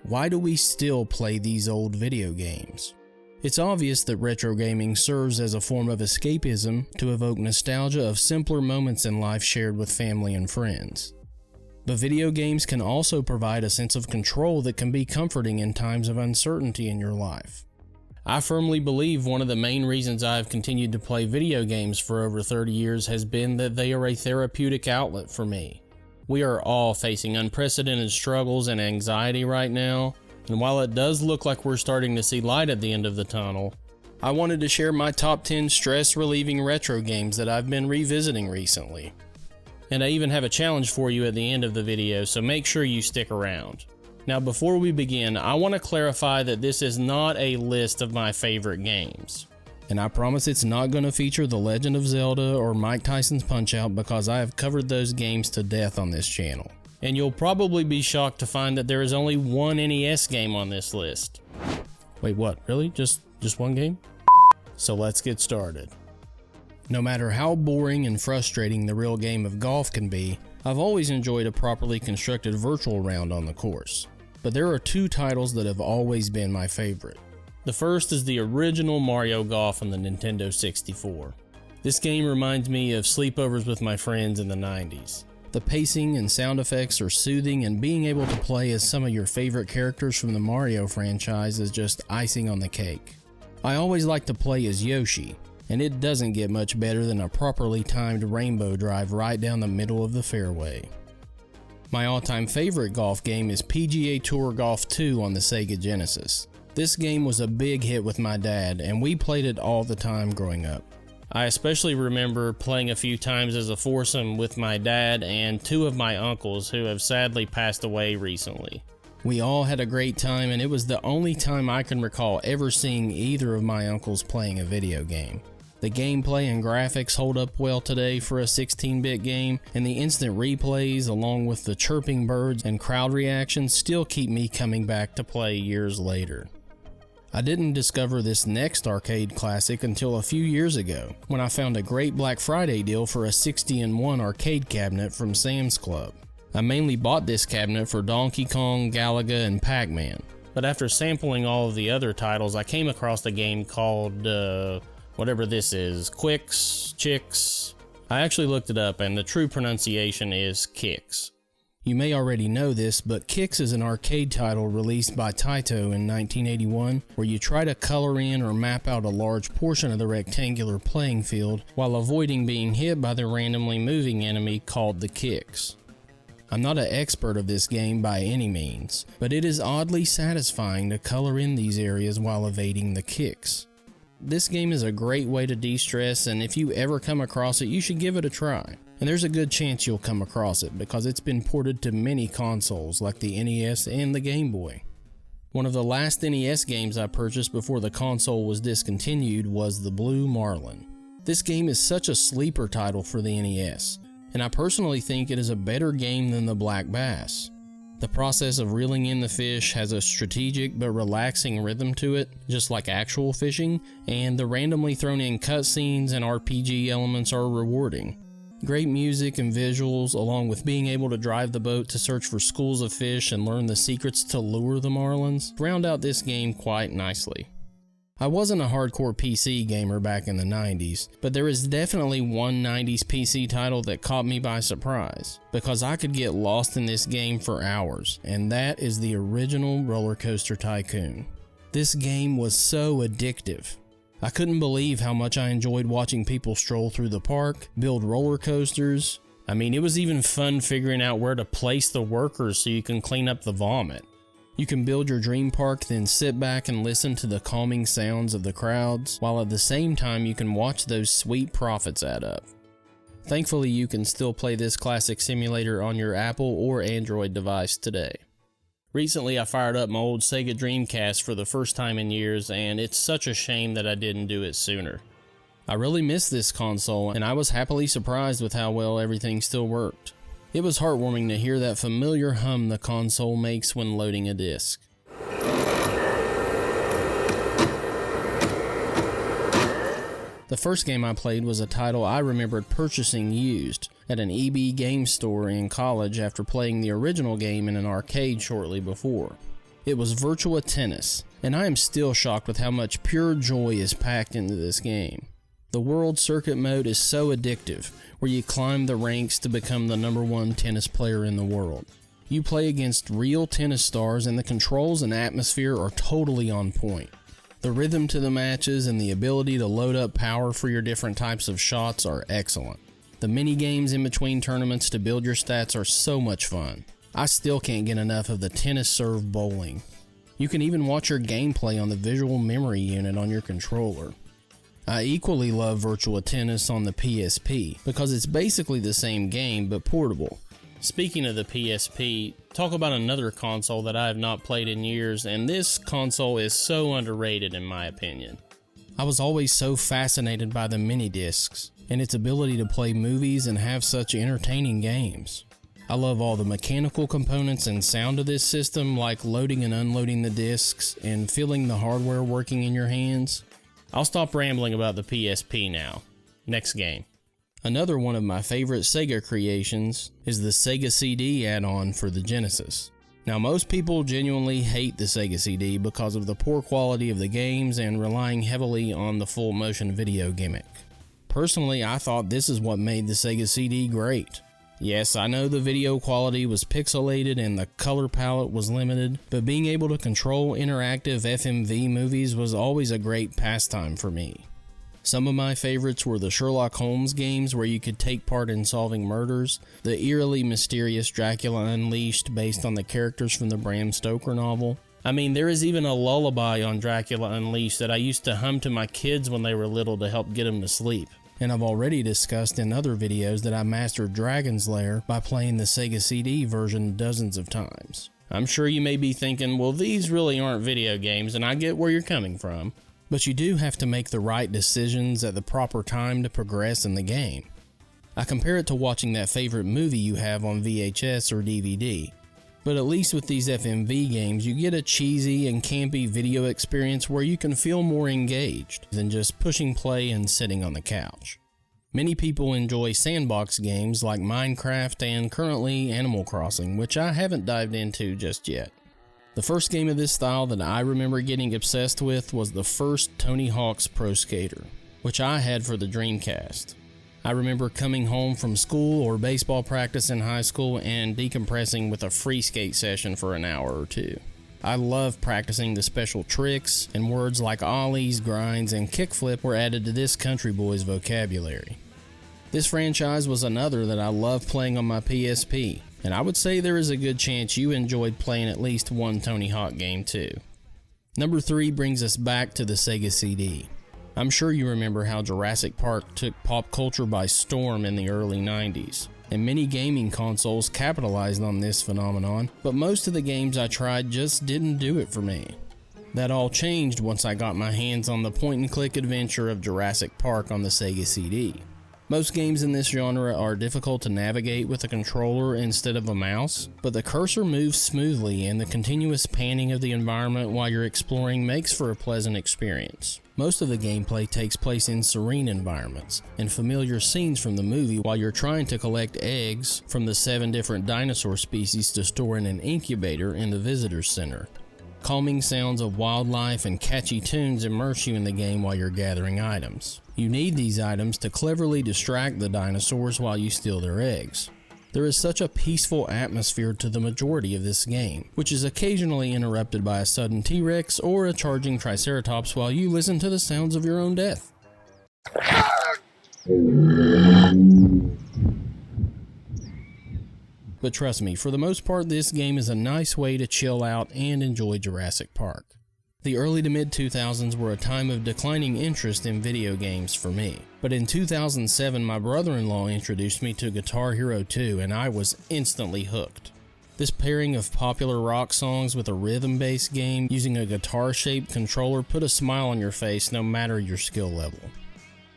Why do we still play these old video games? It's obvious that retro gaming serves as a form of escapism to evoke nostalgia of simpler moments in life shared with family and friends. But video games can also provide a sense of control that can be comforting in times of uncertainty in your life. I firmly believe one of the main reasons I have continued to play video games for over 30 years has been that they are a therapeutic outlet for me. We are all facing unprecedented struggles and anxiety right now, and while it does look like we're starting to see light at the end of the tunnel, I wanted to share my top 10 stress-relieving retro games that I've been revisiting recently. And I even have a challenge for you at the end of the video, so make sure you stick around. Now before we begin, I want to clarify that this is not a list of my favorite games. And I promise it's not going to feature The Legend of Zelda or Mike Tyson's Punch-Out because I have covered those games to death on this channel. And you'll probably be shocked to find that there is only one NES game on this list. Wait, what? Really? Just one game? So let's get started. No matter how boring and frustrating the real game of golf can be, I've always enjoyed a properly constructed virtual round on the course. But there are two titles that have always been my favorite. The first is the original Mario Golf on the Nintendo 64. This game reminds me of sleepovers with my friends in the 90s. The pacing and sound effects are soothing, and being able to play as some of your favorite characters from the Mario franchise is just icing on the cake. I always like to play as Yoshi, and it doesn't get much better than a properly timed rainbow drive right down the middle of the fairway. My all-time favorite golf game is PGA Tour Golf 2 on the Sega Genesis. This game was a big hit with my dad, and we played it all the time growing up. I especially remember playing a few times as a foursome with my dad and two of my uncles who have sadly passed away recently. We all had a great time, and it was the only time I can recall ever seeing either of my uncles playing a video game. The gameplay and graphics hold up well today for a 16-bit game, and the instant replays along with the chirping birds and crowd reactions still keep me coming back to play years later. I didn't discover this next arcade classic until a few years ago, when I found a great Black Friday deal for a 60-in-1 arcade cabinet from Sam's Club. I mainly bought this cabinet for Donkey Kong, Galaga, and Pac-Man, but after sampling all of the other titles, I came across a game called, whatever this is, Chicks. I actually looked it up, and the true pronunciation is Kicks. You may already know this, but Kicks is an arcade title released by Taito in 1981, where you try to color in or map out a large portion of the rectangular playing field while avoiding being hit by the randomly moving enemy called the Kicks. I'm not an expert of this game by any means, but it is oddly satisfying to color in these areas while evading the Kicks. This game is a great way to de-stress, and if you ever come across it, you should give it a try. And there's a good chance you'll come across it because it's been ported to many consoles like the NES and the Game Boy. One of the last NES games I purchased before the console was discontinued was the Blue Marlin. This game is such a sleeper title for the NES, and I personally think it is a better game than the Black Bass. The process of reeling in the fish has a strategic but relaxing rhythm to it, just like actual fishing, and the randomly thrown in cutscenes and RPG elements are rewarding. Great music and visuals, along with being able to drive the boat to search for schools of fish and learn the secrets to lure the marlins, round out this game quite nicely. I wasn't a hardcore PC gamer back in the 90s, but there is definitely one 90s PC title that caught me by surprise, because I could get lost in this game for hours, and that is the original Rollercoaster Tycoon. This game was so addictive. I couldn't believe how much I enjoyed watching people stroll through the park, build roller coasters. I mean, it was even fun figuring out where to place the workers so you can clean up the vomit. You can build your dream park, then sit back and listen to the calming sounds of the crowds, while at the same time you can watch those sweet profits add up. Thankfully, you can still play this classic simulator on your Apple or Android device today. Recently, I fired up my old Sega Dreamcast for the first time in years, and it's such a shame that I didn't do it sooner. I really missed this console, and I was happily surprised with how well everything still worked. It was heartwarming to hear that familiar hum the console makes when loading a disc. The first game I played was a title I remembered purchasing used at an EB game store in college after playing the original game in an arcade shortly before. It was Virtua Tennis, and I am still shocked with how much pure joy is packed into this game. The World Circuit mode is so addictive, where you climb the ranks to become the #1 tennis player in the world. You play against real tennis stars, and the controls and atmosphere are totally on point. The rhythm to the matches and the ability to load up power for your different types of shots are excellent. The mini games in between tournaments to build your stats are so much fun. I still can't get enough of the tennis serve bowling. You can even watch your gameplay on the visual memory unit on your controller. I equally love Virtua Tennis on the PSP because it's basically the same game but portable. Speaking of the PSP, talk about another console that I have not played in years, and this console is so underrated in my opinion. I was always so fascinated by the mini discs and its ability to play movies and have such entertaining games. I love all the mechanical components and sound of this system, like loading and unloading the discs and feeling the hardware working in your hands. I'll stop rambling about the PSP now. Next game. Another one of my favorite Sega creations is the Sega CD add-on for the Genesis. Now, most people genuinely hate the Sega CD because of the poor quality of the games and relying heavily on the full motion video gimmick. Personally, I thought this is what made the Sega CD great. Yes, I know the video quality was pixelated and the color palette was limited, but being able to control interactive FMV movies was always a great pastime for me. Some of my favorites were the Sherlock Holmes games where you could take part in solving murders, the eerily mysterious Dracula Unleashed based on the characters from the Bram Stoker novel. I mean, there is even a lullaby on Dracula Unleashed that I used to hum to my kids when they were little to help get them to sleep. And I've already discussed in other videos that I mastered Dragon's Lair by playing the Sega CD version dozens of times. I'm sure you may be thinking, well, these really aren't video games, and I get where you're coming from. But you do have to make the right decisions at the proper time to progress in the game. I compare it to watching that favorite movie you have on VHS or DVD. But at least with these FMV games, you get a cheesy and campy video experience where you can feel more engaged than just pushing play and sitting on the couch. Many people enjoy sandbox games like Minecraft and currently Animal Crossing, which I haven't dived into just yet. The first game of this style that I remember getting obsessed with was the first Tony Hawk's Pro Skater, which I had for the Dreamcast. I remember coming home from school or baseball practice in high school and decompressing with a free skate session for an hour or two. I loved practicing the special tricks, and words like ollies, grinds, and kickflip were added to this country boy's vocabulary. This franchise was another that I loved playing on my PSP, and I would say there is a good chance you enjoyed playing at least one Tony Hawk game too. Number 3 brings us back to the Sega CD. I'm sure you remember how Jurassic Park took pop culture by storm in the early 90s, and many gaming consoles capitalized on this phenomenon, but most of the games I tried just didn't do it for me. That all changed once I got my hands on the point-and-click adventure of Jurassic Park on the Sega CD. Most games in this genre are difficult to navigate with a controller instead of a mouse, but the cursor moves smoothly and the continuous panning of the environment while you're exploring makes for a pleasant experience. Most of the gameplay takes place in serene environments and familiar scenes from the movie while you're trying to collect eggs from the 7 different dinosaur species to store in an incubator in the visitor's center. Calming sounds of wildlife and catchy tunes immerse you in the game while you're gathering items. You need these items to cleverly distract the dinosaurs while you steal their eggs. There is such a peaceful atmosphere to the majority of this game, which is occasionally interrupted by a sudden T-Rex or a charging Triceratops while you listen to the sounds of your own death. But trust me, for the most part, this game is a nice way to chill out and enjoy Jurassic Park. The early to mid-2000s were a time of declining interest in video games for me, but in 2007 my brother-in-law introduced me to Guitar Hero 2 and I was instantly hooked. This pairing of popular rock songs with a rhythm-based game using a guitar-shaped controller put a smile on your face no matter your skill level.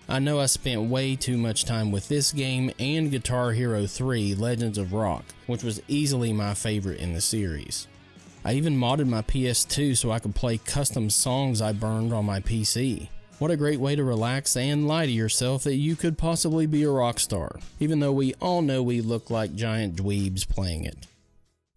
I know I spent way too much time with this game and Guitar Hero 3 Legends of Rock, which was easily my favorite in the series. I even modded my PS2 so I could play custom songs I burned on my PC. What a great way to relax and lie to yourself that you could possibly be a rock star, even though we all know we look like giant dweebs playing it.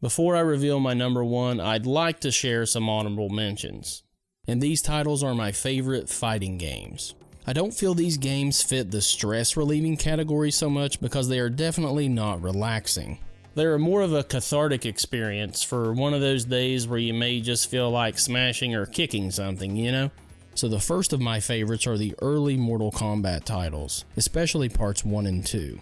Before I reveal my number 1, I'd like to share some honorable mentions. And these titles are my favorite fighting games. I don't feel these games fit the stress-relieving category so much because they are definitely not relaxing. They're more of a cathartic experience for one of those days where you may just feel like smashing or kicking something, you know? So the first of my favorites are the early Mortal Kombat titles, especially parts 1 and 2.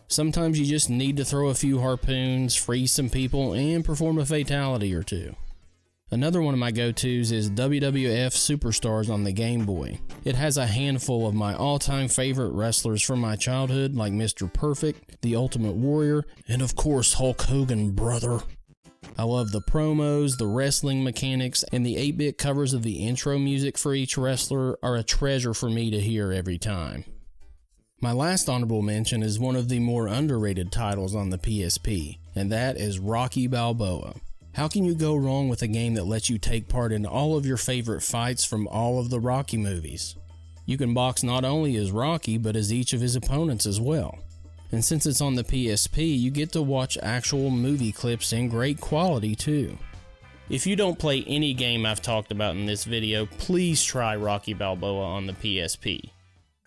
Sometimes you just need to throw a few harpoons, freeze some people, and perform a fatality or two. Another one of my go-tos is WWF Superstars on the Game Boy. It has a handful of my all-time favorite wrestlers from my childhood like Mr. Perfect, The Ultimate Warrior, and of course Hulk Hogan, brother. I love the promos, the wrestling mechanics, and the 8-bit covers of the intro music for each wrestler are a treasure for me to hear every time. My last honorable mention is one of the more underrated titles on the PSP, and that is Rocky Balboa. How can you go wrong with a game that lets you take part in all of your favorite fights from all of the Rocky movies? You can box not only as Rocky, but as each of his opponents as well. And since it's on the PSP, you get to watch actual movie clips in great quality too. If you don't play any game I've talked about in this video, please try Rocky Balboa on the PSP.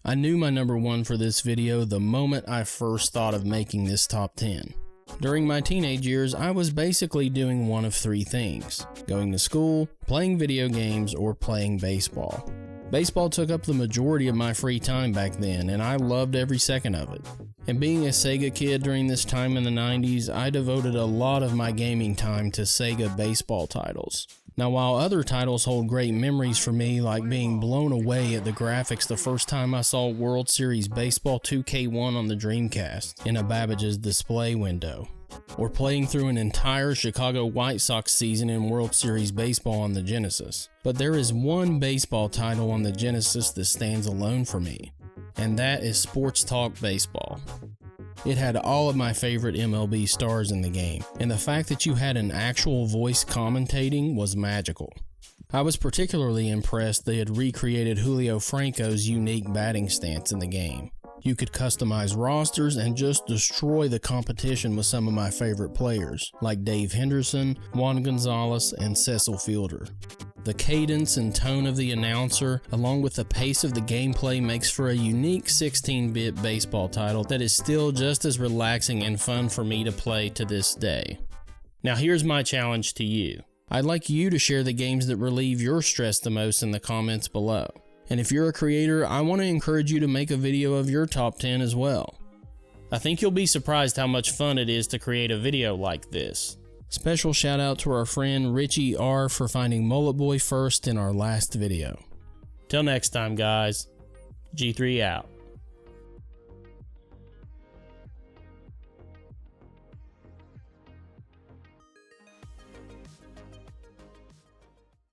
I knew my number 1 for this video the moment I first thought of making this top 10. During my teenage years, I was basically doing one of 3 things: going to school, playing video games, or playing baseball. Baseball took up the majority of my free time back then, and I loved every second of it. And being a Sega kid during this time in the 90s, I devoted a lot of my gaming time to Sega baseball titles. Now, while other titles hold great memories for me, like being blown away at the graphics the first time I saw World Series Baseball 2K1 on the Dreamcast in a Babbage's display window, or playing through an entire Chicago White Sox season in World Series Baseball on the Genesis. But there is one baseball title on the Genesis that stands alone for me, and that is Sports Talk Baseball. It had all of my favorite MLB stars in the game, and the fact that you had an actual voice commentating was magical. I was particularly impressed they had recreated Julio Franco's unique batting stance in the game. You could customize rosters and just destroy the competition with some of my favorite players, like Dave Henderson, Juan Gonzalez, and Cecil Fielder. The cadence and tone of the announcer, along with the pace of the gameplay, makes for a unique 16-bit baseball title that is still just as relaxing and fun for me to play to this day. Now here's my challenge to you. I'd like you to share the games that relieve your stress the most in the comments below. And if you're a creator, I want to encourage you to make a video of your top 10 as well. I think you'll be surprised how much fun it is to create a video like this. Special shout out to our friend Richie R for finding Mullet Boy first in our last video. Till next time guys, G3 out.